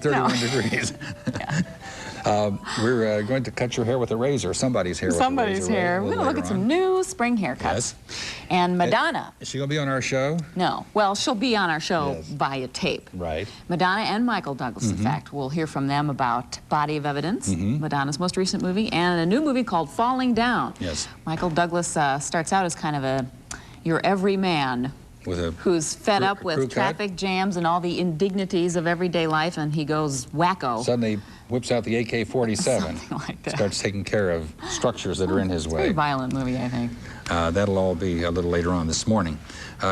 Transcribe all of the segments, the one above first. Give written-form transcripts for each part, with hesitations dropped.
31 degrees. We're going to cut your hair with a razor. Somebody's hair with a razor. Somebody's hair. We're going to look at some new spring haircuts. Yes. And Madonna. Is she going to be on our show? No. Well, she'll be on our show Yes. via tape. Right. Madonna and Michael Douglas, in fact. We'll hear from them about Body of Evidence, Madonna's most recent movie, and a new movie called Falling Down. Yes. Michael Douglas starts out as kind of your everyman who's fed up with traffic jams and all the indignities of everyday life, and he goes wacko. Suddenly whips out the AK-47. Something like that. Starts taking care of structures that are in his way. Very violent movie, I think. That'll all be a little later on this morning.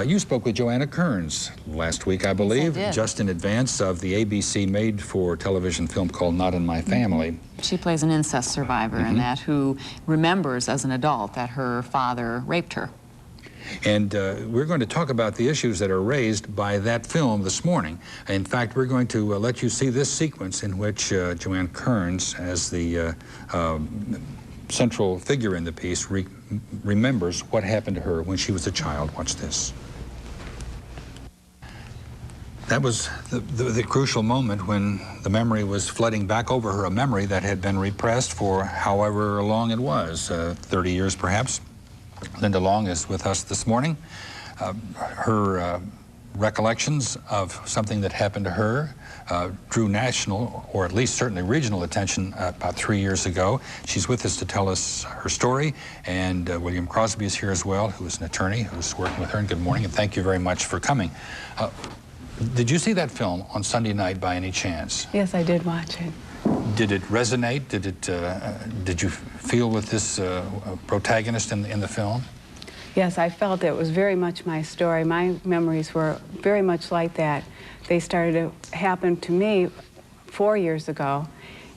You spoke with Joanna Kearns last week, I believe, Yes, I did. just in advance of the ABC made-for-television film called Not in My Family. She plays an incest survivor in that who remembers as an adult that her father raped her. And we're going to talk about the issues that are raised by that film this morning. In fact, we're going to let you see this sequence in which Joanna Kearns, as the central figure in the piece, remembers what happened to her when she was a child. Watch this. That was the crucial moment when the memory was flooding back over her, a memory that had been repressed for however long it was, 30 years perhaps. Linda Long is with us this morning. Her recollections of something that happened to her drew national, or at least certainly regional attention about 3 years ago. She's with us to tell us her story, and William Crosby is here as well, who is an attorney who's working with her. And good morning, and thank you very much for coming. Did you see that film on Sunday night by any chance? Yes, I did watch it. Did it resonate? Did you feel with this protagonist in the film? Yes, I felt it was very much my story. My memories were very much like that. They started to happen to me 4 years ago,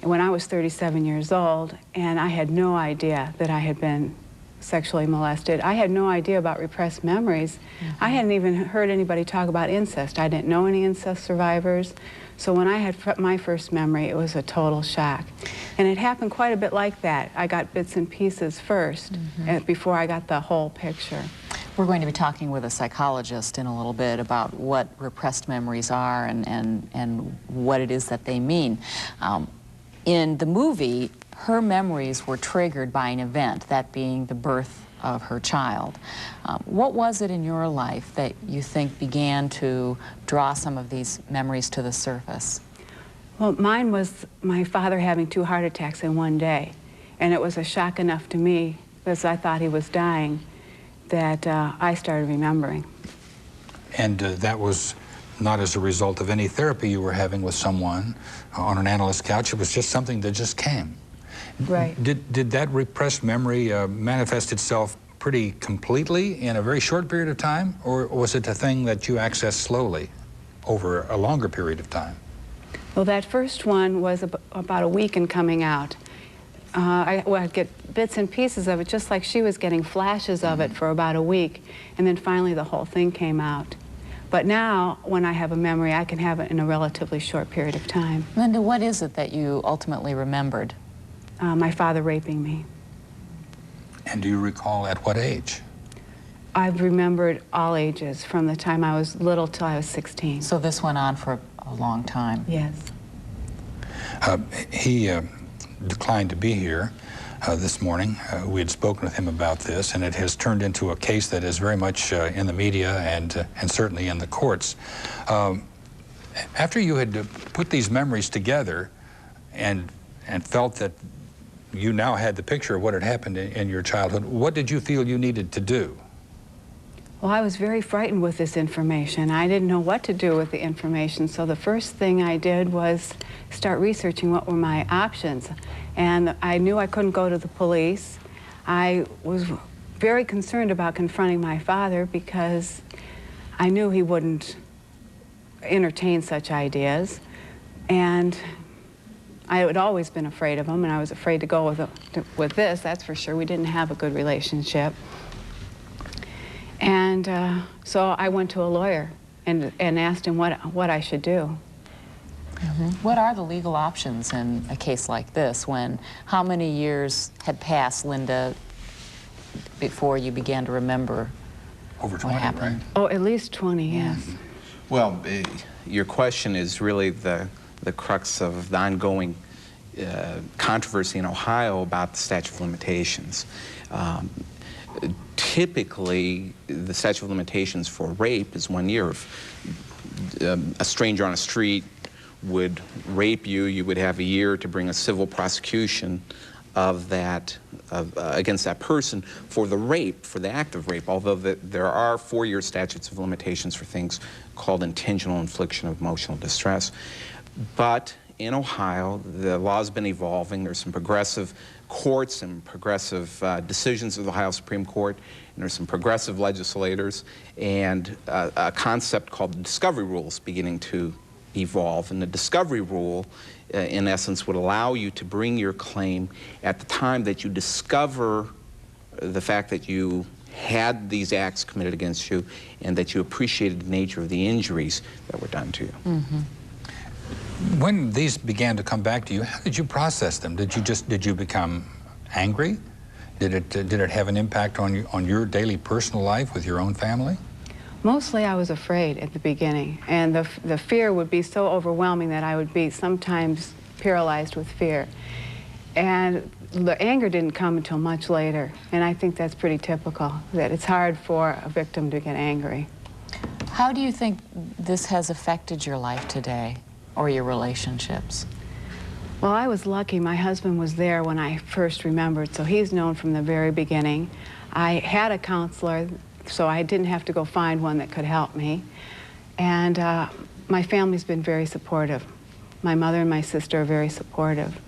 when I was 37 years old, and I had no idea that I had been sexually molested. I had no idea about repressed memories. I hadn't even heard anybody talk about incest. I didn't know any incest survivors. So when I had my first memory, it was a total shock. And it happened quite a bit like that. I got bits and pieces first, before I got the whole picture. We're going to be talking with a psychologist in a little bit about what repressed memories are and what it is that they mean. In the movie, her memories were triggered by an event, that being the birth of her child. What was it in your life that you think began to draw some of these memories to the surface? Well, mine was my father having 2 heart attacks in one day. And it was a shock enough to me, because I thought he was dying, that I started remembering. And that was not as a result of any therapy you were having with someone on an analyst's couch. It was just something that just came. Right. Did that repressed memory manifest itself pretty completely in a very short period of time, or was it a thing that you accessed slowly over a longer period of time? Well, that first one was about a week in coming out. I'd get bits and pieces of it, just like she was getting flashes of it for about a week, and then finally the whole thing came out. But now, when I have a memory, I can have it in a relatively short period of time. Linda, what is it that you ultimately remembered? My father raping me. And do you recall at what age? I've remembered all ages, from the time I was little till I was 16. So this went on for a long time. Yes. He declined to be here this morning. We had spoken with him about this, and it has turned into a case that is very much in the media and certainly in the courts. After you had put these memories together and felt that you now had the picture of what had happened in your childhood, what did you feel you needed to do? Well, I was very frightened with this information. I didn't know what to do with the information, so the first thing I did was start researching what were my options. And I knew I couldn't go to the police. I was very concerned about confronting my father because I knew he wouldn't entertain such ideas. And I had always been afraid of him, and I was afraid to go with this, that's for sure. We didn't have a good relationship. And so I went to a lawyer and asked him what I should do. What are the legal options in a case like this when how many years had passed, Linda, before you began to remember Over 20, what happened? right? Oh, at least 20, yes. Well, your question is really the the crux of the ongoing controversy in Ohio about the statute of limitations. Typically, the statute of limitations for rape is 1 year. If a stranger on a street would rape you, you would have a year to bring a civil prosecution of that, against that person for the rape, for the act of rape, although there are 4-year statutes of limitations for things called intentional infliction of emotional distress. But in Ohio, the law's been evolving. There's some progressive courts and progressive decisions of the Ohio Supreme Court, and there's some progressive legislators, and a concept called the discovery rule is beginning to evolve. And the discovery rule, in essence, would allow you to bring your claim at the time that you discover the fact that you had these acts committed against you and that you appreciated the nature of the injuries that were done to you. Mm-hmm. When these began to come back to you, how did you process them? Did you become angry? Did it have an impact on your daily personal life with your own family? Mostly I was afraid at the beginning, and the fear would be so overwhelming that I would be sometimes paralyzed with fear. And the anger didn't come until much later, and I think that's pretty typical, that it's hard for a victim to get angry. How do you think this has affected your life today, or your relationships? Well, I was lucky. My husband was there when I first remembered, so he's known from the very beginning. I had a counselor, so I didn't have to go find one that could help me. And my family's been very supportive. My mother and my sister are very supportive.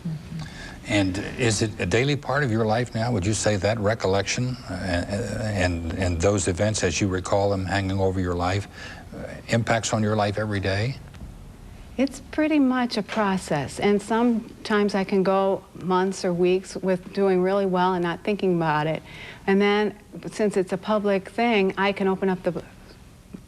Mm-hmm. And is it a daily part of your life now? Would you say that recollection and those events as you recall them hanging over your life impacts on your life every day? It's pretty much a process, and sometimes I can go months or weeks with doing really well and not thinking about it. And then, since it's a public thing, I can open up the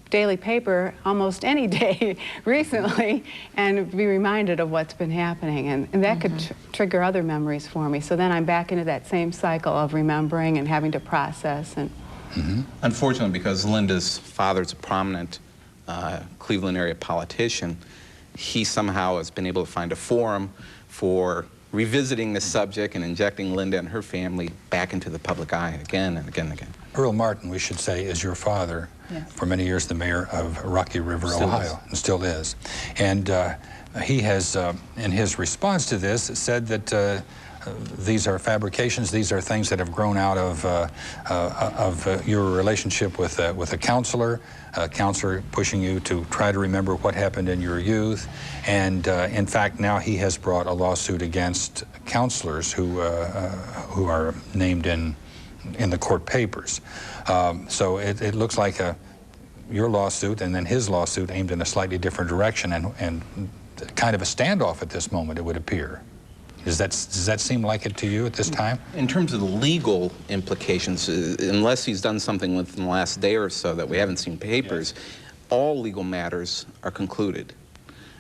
daily paper almost any day recently and be reminded of what's been happening. And that could trigger other memories for me. So then I'm back into that same cycle of remembering and having to process. And Unfortunately, because Linda's father's a prominent Cleveland area politician, he somehow has been able to find a forum for revisiting this subject and injecting Linda and her family back into the public eye again and again and again. Earl Martin, we should say, is your father. Yes. For many years the mayor of Rocky River, Still Ohio, is. and still is. And he has, in his response to this, said that these are fabrications, these are things that have grown out of your relationship with a counselor pushing you to try to remember what happened in your youth. And in fact, now he has brought a lawsuit against counselors who are named in the court papers. So it looks like your lawsuit and then his lawsuit aimed in a slightly different direction and kind of a standoff at this moment, it would appear. Does that seem like it to you at this time? In terms of the legal implications, unless he's done something within the last day or so that we haven't seen papers, all legal matters are concluded.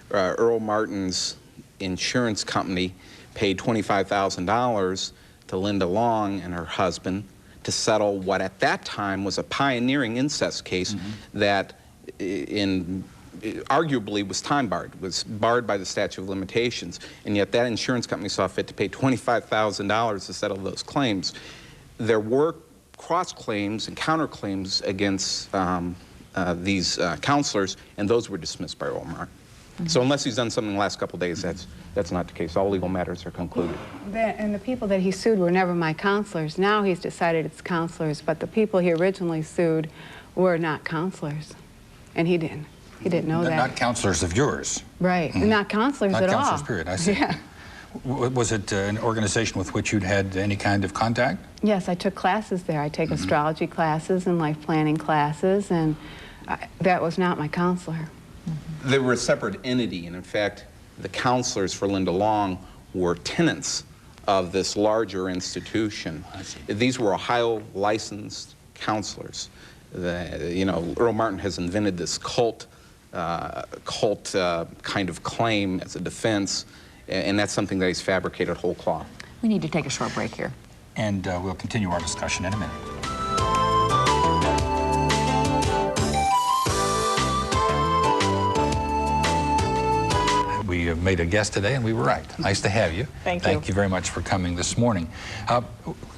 Earl Martin's insurance company paid $25,000 to Linda Long and her husband to settle what at that time was a pioneering incest case that arguably was time barred, was barred by the statute of limitations, and yet that insurance company saw fit to pay $25,000 to settle those claims. There were cross-claims and counterclaims against these counselors, and those were dismissed by Earl Martin. So unless he's done something in the last couple of days, that's not the case. All legal matters are concluded. and the people that he sued were never my counselors. Now he's decided it's counselors, but the people he originally sued were not counselors, and he didn't know that. Not counselors of yours. Right, not counselors Not at all. Not counselors, period, I see. Yeah. Was it an organization with which you'd had any kind of contact? Yes, I took classes there. I take astrology classes and life planning classes, and that was not my counselor. They were a separate entity, and in fact, the counselors for Linda Long were tenants of this larger institution. These were Ohio licensed counselors. Earl Martin has invented this cult kind of claim as a defense, and that's something that he's fabricated whole cloth. We need to take a short break here. And we'll continue our discussion in a minute. we made a guest today, and we were right. Nice to have you. Thank you. Thank you very much for coming this morning.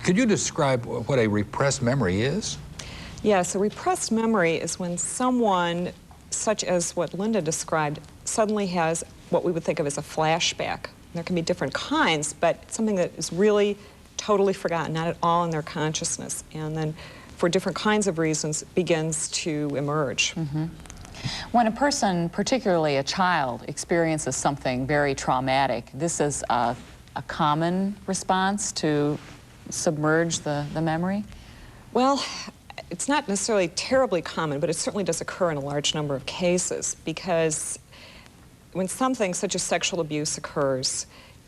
Could you describe what a repressed memory is? Yes, a repressed memory is when someone, such as what Linda described, suddenly has what we would think of as a flashback. There can be different kinds, but something that is really totally forgotten, not at all in their consciousness, and then for different kinds of reasons begins to emerge. Mm-hmm. When a person, particularly a child, experiences something very traumatic, this is a common response to submerge the memory? Well, it's not necessarily terribly common, but it certainly does occur in a large number of cases, because when something such as sexual abuse occurs,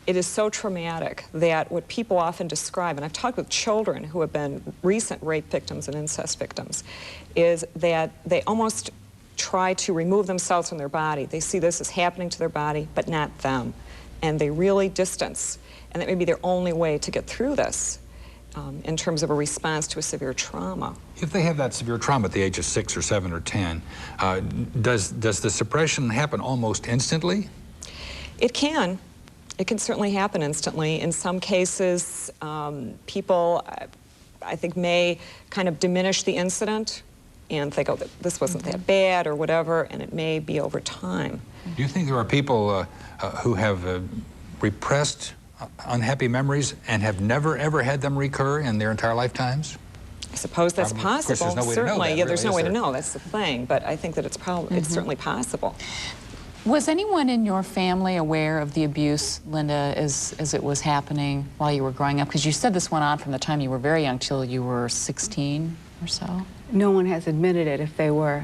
it is so traumatic that what people often describe, and I've talked with children who have been recent rape victims and incest victims, is that they almost try to remove themselves from their body. They see this as happening to their body, but not them. And they really distance. And that may be their only way to get through this in terms of a response to a severe trauma. If they have that severe trauma at the age of 6 or 7 or 10, does the suppression happen almost instantly? It can. It can certainly happen instantly. In some cases, people, I think, may kind of diminish the incident and think, oh, this wasn't that bad or whatever, and it may be over time. Do you think there are people who have repressed unhappy memories and have never, ever had them recur in their entire lifetimes? I suppose that's Of course, possible. there's no way to know Certainly, that, yeah, there's really, no way is to there? know. That's the thing. But I think that it's probably it's certainly possible. Was anyone in your family aware of the abuse, Linda, as it was happening while you were growing up? Because you said this went on from the time you were very young till you were 16 or so. No one has admitted it if they were.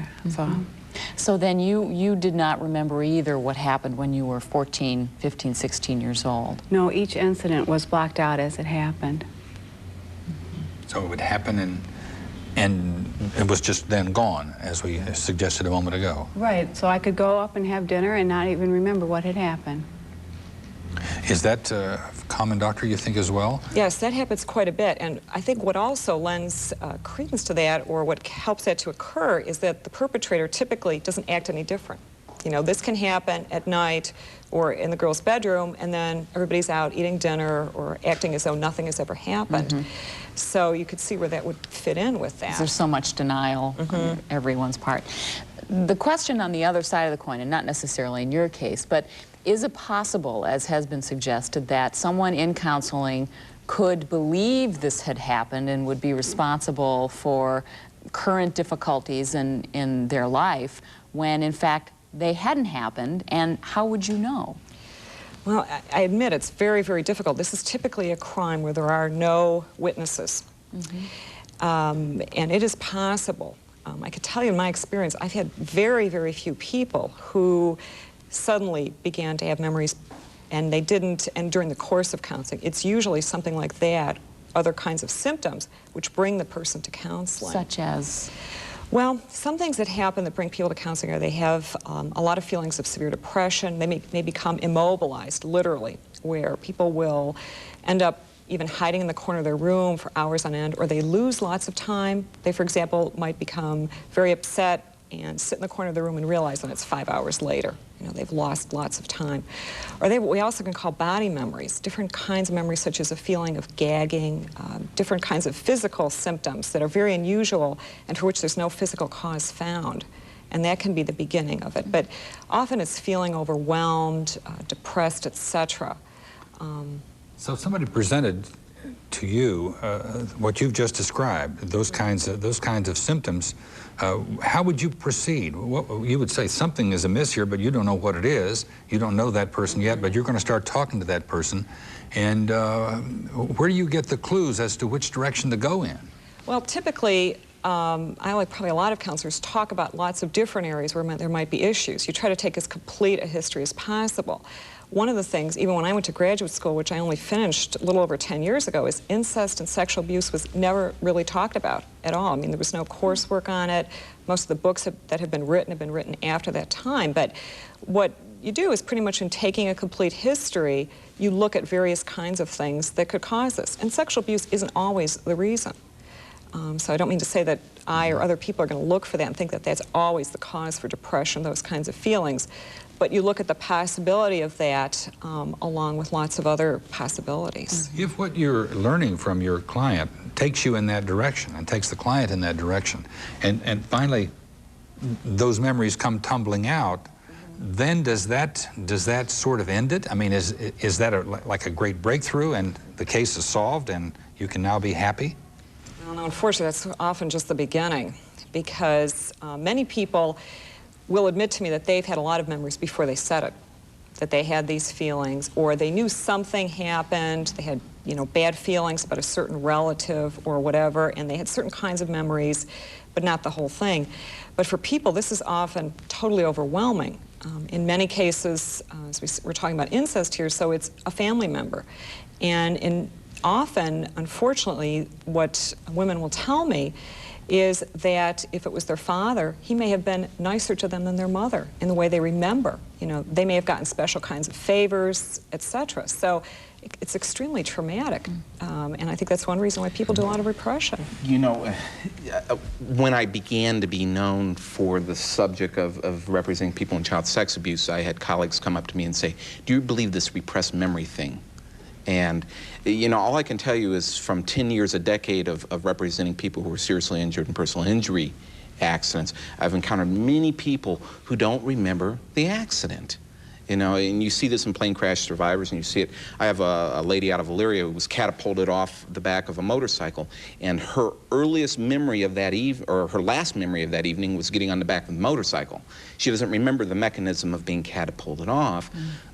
So then you did not remember either what happened when you were 14, 15, 16 years old. No, each incident was blocked out as it happened. So it would happen and it was just then gone, as we suggested a moment ago. Right, so I could go up and have dinner and not even remember what had happened. Is that common, Doctor, you think, as well? Yes, that happens quite a bit. And I think what also lends credence to that, or what helps that to occur, is that the perpetrator typically doesn't act any different. You know, this can happen at night or in the girl's bedroom, and then everybody's out eating dinner or acting as though nothing has ever happened. So you could see where that would fit in with that. There's so much denial on everyone's part. The question on the other side of the coin, and not necessarily in your case, but is it possible, as has been suggested, that someone in counseling could believe this had happened and would be responsible for current difficulties in their life when, in fact, they hadn't happened, and how would you know? Well, I admit it's very, very difficult. This is typically a crime where there are no witnesses. And it is possible. I could tell you in my experience, I've had very, very few people who suddenly began to have memories and they didn't, and during the course of counseling. It's usually something like that, other kinds of symptoms, which bring the person to counseling. Such as? Well, some things that happen that bring people to counseling are they have a lot of feelings of severe depression. They may become immobilized, literally, where people will end up even hiding in the corner of their room for hours on end, or they lose lots of time. They, for example, might become very upset and sit in the corner of the room and realize that it's 5 hours later. You know, they've lost lots of time. Or what we also can call body memories, different kinds of memories such as a feeling of gagging, different kinds of physical symptoms that are very unusual and for which there's no physical cause found. And that can be the beginning of it. But often it's feeling overwhelmed, depressed, etc. So if somebody presented to you what you've just described, those kinds of symptoms, how would you proceed? You would say something is amiss here, but you don't know what it is. You don't know that person yet, but you're going to start talking to that person. And where do you get the clues as to which direction to go in? Well, typically, I, like probably a lot of counselors, talk about lots of different areas where there might be issues. You try to take as complete a history as possible. One of the things, even when I went to graduate school, which I only finished a little over 10 years ago, is incest and sexual abuse was never really talked about at all. I mean, there was no coursework on it. Most of the books that have been written after that time. But what you do is pretty much in taking a complete history, you look at various kinds of things that could cause this. And sexual abuse isn't always the reason. So I don't mean to say that I or other people are going to look for that and think that that's always the cause for depression, those kinds of feelings. But you look at the possibility of that along with lots of other possibilities. If what you're learning from your client takes you in that direction and takes the client in that direction, and finally those memories come tumbling out, then does that sort of end it? I mean, is that like a great breakthrough and the case is solved and you can now be happy? Well, no, unfortunately, that's often just the beginning, because many people will admit to me that they've had a lot of memories before they said it, that they had these feelings, or they knew something happened, they had, you know, bad feelings about a certain relative or whatever, and they had certain kinds of memories, but not the whole thing. But for people, this is often totally overwhelming. In many cases, as we're talking about incest here, so it's a family member. And often, unfortunately, what women will tell me is that if it was their father, he may have been nicer to them than their mother in the way they remember. You know, they may have gotten special kinds of favors, etc. So it's extremely traumatic, and I think that's one reason why people do a lot of repression. You know, when I began to be known for the subject of representing people in child sex abuse, I had colleagues come up to me and say, "Do you believe this repressed memory thing?" And, you know, all I can tell you is from 10 years, a decade of representing people who were seriously injured in personal injury accidents, I've encountered many people who don't remember the accident. You know, and you see this in plane crash survivors, and you see it. I have a lady out of Elyria who was catapulted off the back of a motorcycle, and her earliest memory of that or her last memory of that evening was getting on the back of the motorcycle. She doesn't remember the mechanism of being catapulted off.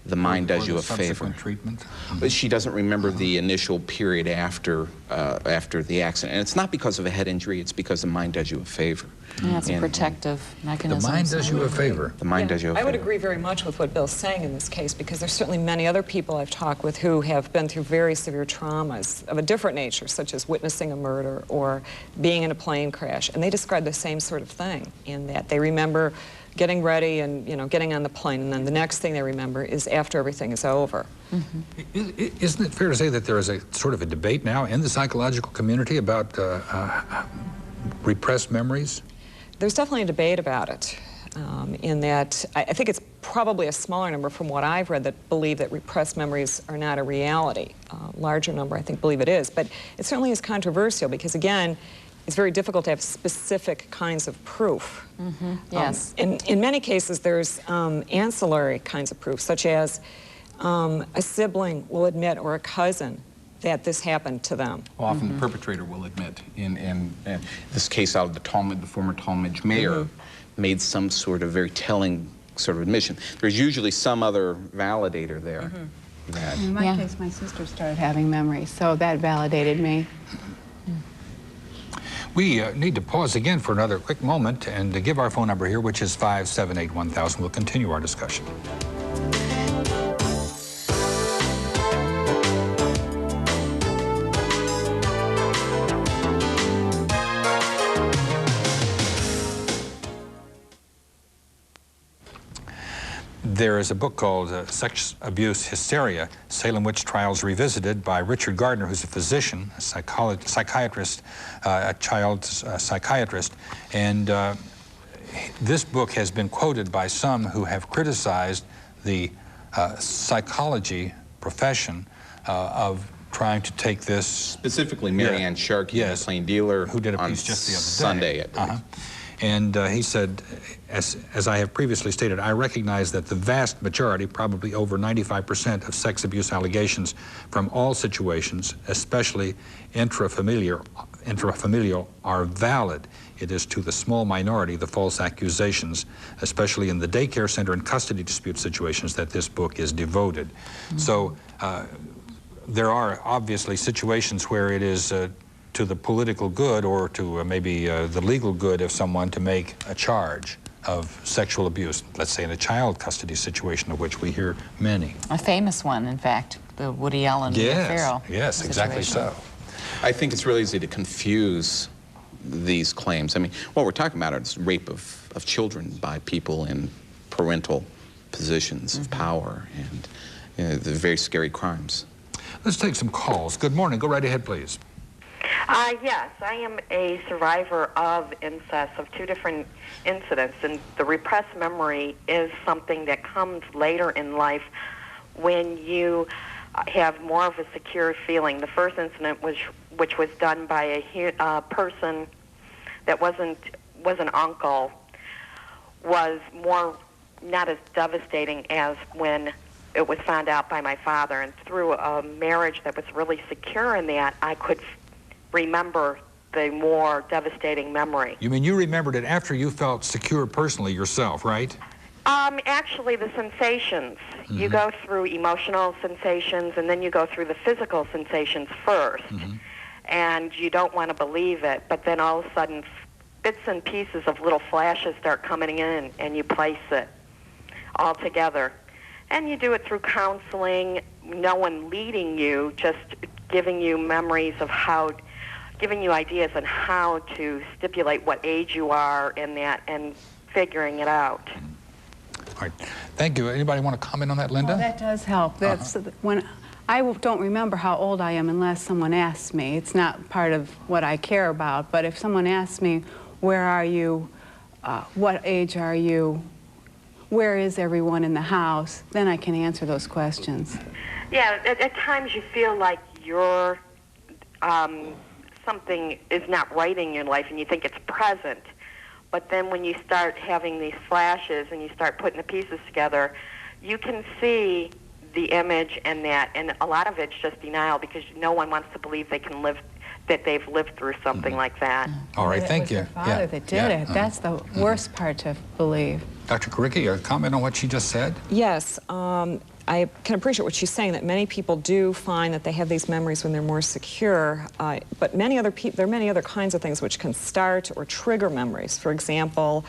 The mind does you a favor. Treatment. But she doesn't remember the initial period after the accident. And it's not because of a head injury, it's because the mind does you a favor. Yeah, it's a protective mechanism. The mind does you a favor. The mind does you a favor. I would agree very much with what Bill's saying in this case, because there's certainly many other people I've talked with who have been through very severe traumas of a different nature, such as witnessing a murder or being in a plane crash, and they describe the same sort of thing, in that they remember getting ready and, you know, getting on the plane, and then the next thing they remember is after everything is over. Isn't it fair to say that there is a sort of a debate now in the psychological community about repressed memories? There's definitely a debate about it, in that I think it's probably a smaller number from what I've read that believe that repressed memories are not a reality. Larger number, I think, believe it is. But it certainly is controversial because, again, it's very difficult to have specific kinds of proof. Yes. In many cases, there's ancillary kinds of proof, such as a sibling will admit, or a cousin, that this happened to them. Well, often the perpetrator will admit. In this case out of the Talmadge, the former Talmadge mayor made some sort of very telling sort of admission. There's usually some other validator there. In my case, my sister started having memories, so that validated me. We need to pause again for another quick moment and to give our phone number here, which is 578-1000. We'll continue our discussion. There is a book called Sex Abuse Hysteria, Salem Witch Trials Revisited by Richard Gardner, who's a physician, a psychiatrist, a child psychiatrist. And this book has been quoted by some who have criticized the psychology profession of trying to take this. Specifically, Mary Ann Sharkey, the plain dealer, who did a on piece just the other day. Sunday, I believe. And he said, as I have previously stated, I recognize that the vast majority, probably over 95% of sex abuse allegations from all situations, especially intrafamilial, are valid. It is to the small minority, the false accusations, especially in the daycare center and custody dispute situations, that this book is devoted. So there are obviously situations where it is to the political good or to maybe the legal good of someone to make a charge of sexual abuse, let's say in a child custody situation, of which we hear many. A famous one, in fact, the Woody Allen Farrell Yes, exactly so. I think it's really easy to confuse these claims. I mean, what we're talking about is rape of children by people in parental positions of power, and the very scary crimes. Let's take some calls. Good morning. Go right ahead, please. Yes, I am a survivor of incest, of 2 different incidents, and the repressed memory is something that comes later in life when you have more of a secure feeling. The first incident, which was done by a person that was an uncle, was not as devastating as when it was found out by my father. And through a marriage that was really secure in that, I could remember the more devastating memory. You mean you remembered it after you felt secure personally yourself, right? Actually, the sensations. You go through emotional sensations, and then you go through the physical sensations first. And you don't want to believe it, but then all of a sudden, bits and pieces of little flashes start coming in, and you place it all together. And you do it through counseling, no one leading you, just giving you memories of giving you ideas on how to stipulate what age you are in that, and figuring it out. All right. Thank you. Anybody want to comment on that, Linda? Oh, that does help. That's when I don't remember how old I am unless someone asks me. It's not part of what I care about, but if someone asks me, where are you, what age are you, where is everyone in the house, then I can answer those questions. Yeah, at times you feel like you're, something is not right in your life and you think it's present. But then when you start having these flashes and you start putting the pieces together, you can see the image and that, and a lot of it's just denial because no one wants to believe they can live, that they've lived through something like that. All right, thank you. It was their father that did it. That's the worst part to believe. Dr. Karicki, a comment on what she just said? Yes, I can appreciate what she's saying, that many people do find that they have these memories when they're more secure, but there are many other kinds of things which can start or trigger memories. For example,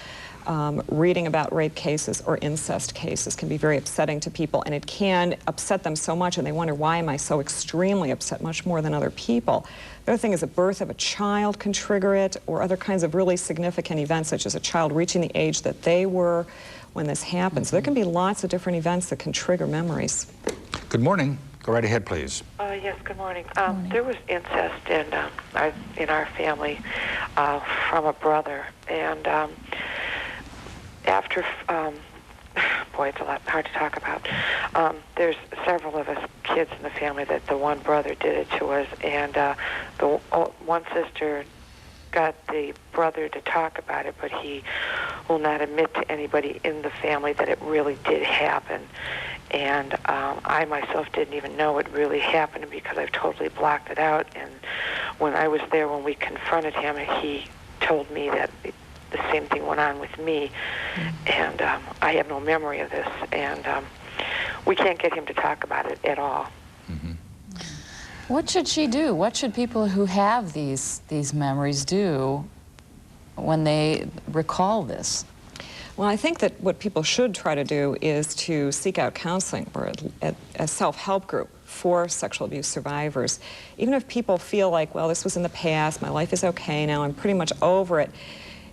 reading about rape cases or incest cases can be very upsetting to people, and it can upset them so much, and they wonder, why am I so extremely upset, much more than other people? The other thing is the birth of a child can trigger it, or other kinds of really significant events, such as a child reaching the age that they were when this happens. So there can be lots of different events that can trigger memories. Good morning. Go right ahead, please. Yes, good morning. There was incest in our family from a brother, and after, boy, it's a lot hard to talk about. There's several of us kids in the family that the one brother did it to us, and the one sister got the brother to talk about it, but he will not admit to anybody in the family that it really did happen. And I myself didn't even know it really happened because I've totally blocked it out. And when I was there, when we confronted him, he told me that the same thing went on with me. And I have no memory of this. And we can't get him to talk about it at all. What should she do? What should people who have these memories do when they recall this? Well, I think that what people should try to do is to seek out counseling or a self-help group for sexual abuse survivors. Even if people feel like, well, this was in the past, my life is okay now, I'm pretty much over it,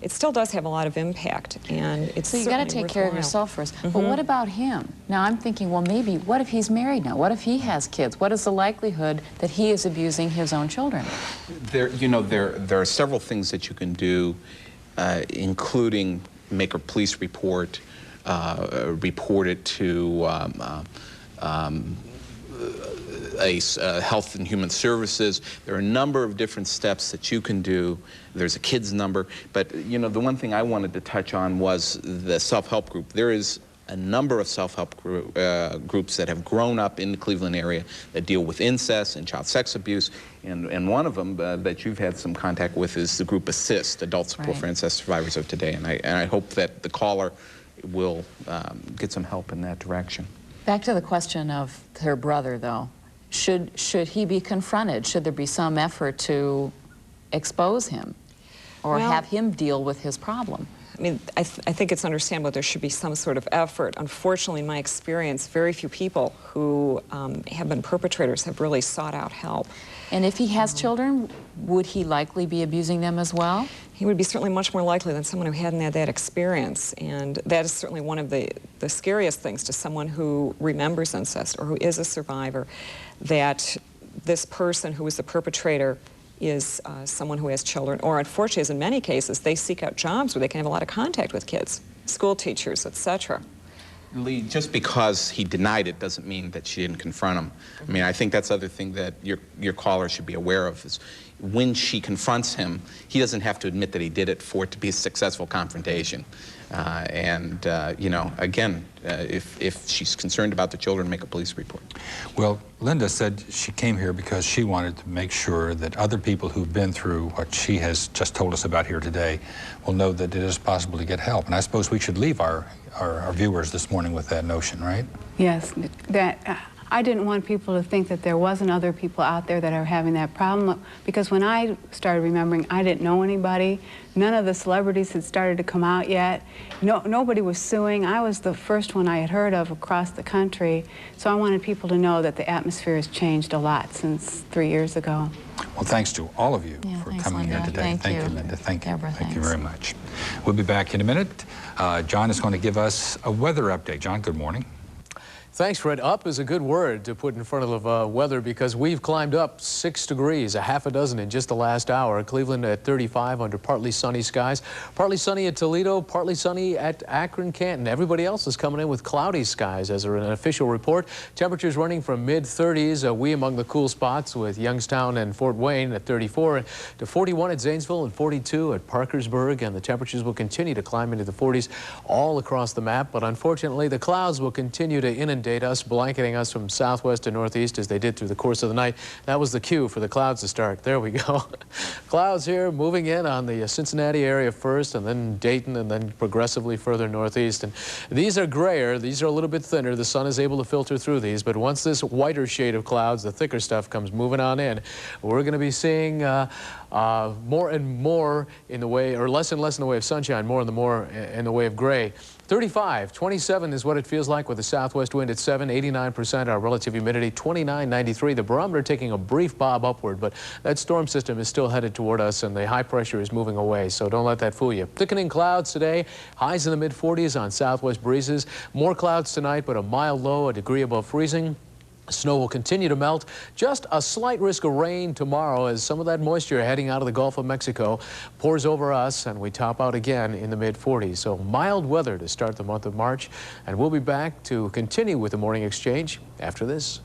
it still does have a lot of impact, and it's so you got to take care of yourself first. But what about him? Now I'm thinking, well, maybe what if he's married now? What if he has kids? What is the likelihood that he is abusing his own children? There are several things that you can do, including make a police report, report it to Health and Human Services. There are a number of different steps that you can do. There's a kids number, but the one thing I wanted to touch on was the self-help group. There is a number of self-help groups that have grown up in the Cleveland area that deal with incest and child sex abuse, and one of them that you've had some contact with is the group Assist, Adult Support for Incest Survivors of Today, and I hope that the caller will get some help in that direction. Back to the question of her brother, though. Should he be confronted? Should there be some effort to expose him or have him deal with his problem? I mean, I think it's understandable there should be some sort of effort. Unfortunately, in my experience, very few people who have been perpetrators have really sought out help. And if he has children, would he likely be abusing them as well? He would be certainly much more likely than someone who hadn't had that experience. And that is certainly one of the scariest things to someone who remembers incest or who is a survivor, that this person who was the perpetrator is someone who has children, or unfortunately, as in many cases, they seek out jobs where they can have a lot of contact with kids, school teachers, etc. Lee, just because he denied it doesn't mean that she didn't confront him. I mean, I think that's the other thing that your caller should be aware of is when she confronts him, he doesn't have to admit that he did it for it to be a successful confrontation. You know, again, if she's concerned about the children, make a police report. Well, Linda said she came here because she wanted to make sure that other people who've been through what she has just told us about here today will know that it is possible to get help. And I suppose we should leave our viewers this morning with that notion, right? Yes, that I didn't want people to think that there wasn't other people out there that are having that problem, because when I started remembering, I didn't know anybody. None of the celebrities had started to come out yet. Nobody was suing. I was the first one I had heard of across the country. So I wanted people to know that the atmosphere has changed a lot since 3 years ago. Well, thanks to all of you for thanks, coming here Linda. today. Thank you. Linda. Thank you. Deborah, Thank you thanks. very much. We'll be back in a minute. John is going to give us a weather update. John, good morning. Thanks, Fred. Up is a good word to put in front of weather, because we've climbed up 6 degrees, a half a dozen in just the last hour. Cleveland at 35 under partly sunny skies. Partly sunny at Toledo, partly sunny at Akron, Canton. Everybody else is coming in with cloudy skies as an official report. Temperatures running from mid-30s. We among the cool spots with Youngstown and Fort Wayne at 34 to 41 at Zanesville and 42 at Parkersburg. And the temperatures will continue to climb into the 40s all across the map. But unfortunately, the clouds will continue to inundate us, blanketing us from southwest to northeast as they did through the course of the night. That was the cue for the clouds to start. There we go. Clouds here moving in on the Cincinnati area first, and then Dayton, and then progressively further northeast. And these are grayer. These are a little bit thinner. The sun is able to filter through these. But once this whiter shade of clouds, the thicker stuff, comes moving on in, we're going to be seeing more and more in the way, or less and less in the way of sunshine, more in the way of gray. 35, 27 is what it feels like with a southwest wind at 7, 89% our relative humidity, 29.93. The barometer taking a brief bob upward, but that storm system is still headed toward us, and the high pressure is moving away, so don't let that fool you. Thickening clouds today, highs in the mid-40s on southwest breezes. More clouds tonight, but a mild low, a degree above freezing. Snow will continue to melt. Just a slight risk of rain tomorrow as some of that moisture heading out of the Gulf of Mexico pours over us, and we top out again in the mid-40s. So mild weather to start the month of March, and we'll be back to continue with the Morning Exchange after this.